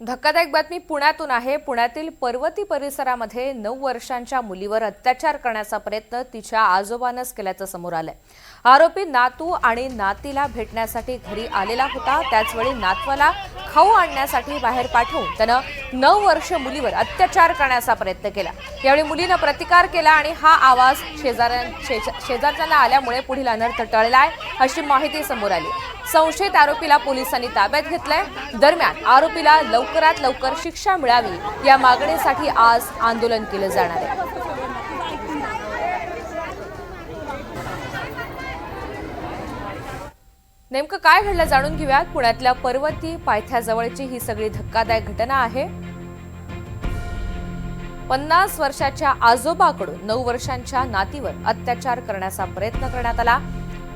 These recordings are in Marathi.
धक्कादायक बातमी पुण्यातून आहे। पुण्यातील पर्वती परिसरामध्ये 9 वर्षांच्या मुलीवर अत्याचार करण्याचा प्रयत्न तिच्या आजोबानंच केल्याचं समोर आलंय। आरोपी नातू आणि नातीला भेटण्यासाठी घरी आलेला होता। त्याचवेळी नातवाला खाऊ आणण्यासाठी बाहेर पाठवून त्यानं 9 वर्ष मुलीवर अत्याचार करण्याचा प्रयत्न केला। यावेळी मुलीनं प्रतिकार केला आणि हा आवाज शेजारच्यांना आल्यामुळे पुढील अनर्थ टळलाय अशी माहिती समोर आली। संशयित आरोपीला पोलिसांनी ताब्यात घेतलंय। दरम्यान आरोपीला लवकरात लवकर शिक्षा मिळावी या मागणीसाठी आज आंदोलन केलं जाणार आहे। नेमकं काय घडलं जाणून घेऊयात। पुण्यातल्या पर्वती पायथ्याजवळची ही सगळी धक्कादायक घटना आहे। 50 वर्षाच्या आजोबाकडून 9 वर्षांच्या नातीवर अत्याचार करण्याचा प्रयत्न करण्यात आला।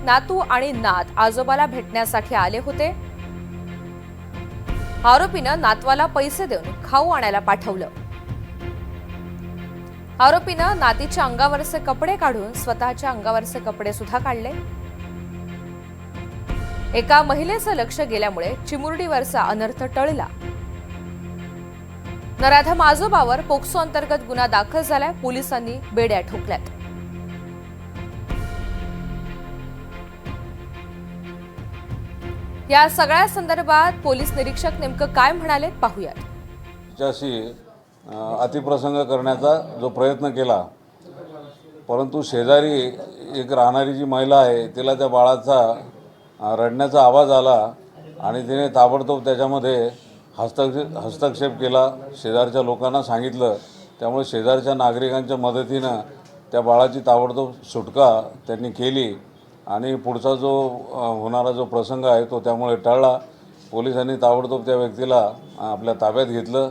नातू आणि नात आजोबाला भेटण्यासाठी आले होते। आरोपीनं नातवाला पैसे देऊन खाऊ आणायला पाठवलं। आरोपीनं नातीच्या अंगावरचे कपडे काढून स्वतःच्या अंगावरचे कपडे सुद्धा काढले। एका महिलेचं लक्ष गेल्यामुळे चिमुरडीवरचा अनर्थ टळला। नराधम आजोबावर पोक्सो अंतर्गत गुन्हा दाखल झालाय। पोलिसांनी बेड्या ठोकल्यात। या सगळ्या संदर्भात पोलीस निरीक्षक नेमकं काय म्हणाले पाहूयात। तिच्याशी अतिप्रसंग करण्याचा जो प्रयत्न केला, परंतु शेजारी एक राहणारी जी महिला आहे तिला त्या बाळाचा रडण्याचा आवाज आला आणि तिने ताबडतोब त्याच्यामध्ये हस्तक्षेप केला। शेजारच्या लोकांना सांगितलं, त्यामुळे शेजारच्या नागरिकांच्या मदतीनं त्या बाळाची ताबडतोब सुटका त्यांनी केली आणि पुढचा जो होणारा जो प्रसंग आहे तो त्यामुळे टळला। पोलिसांनी ताबडतोब त्या व्यक्तीला आपल्या ताब्यात घेतलं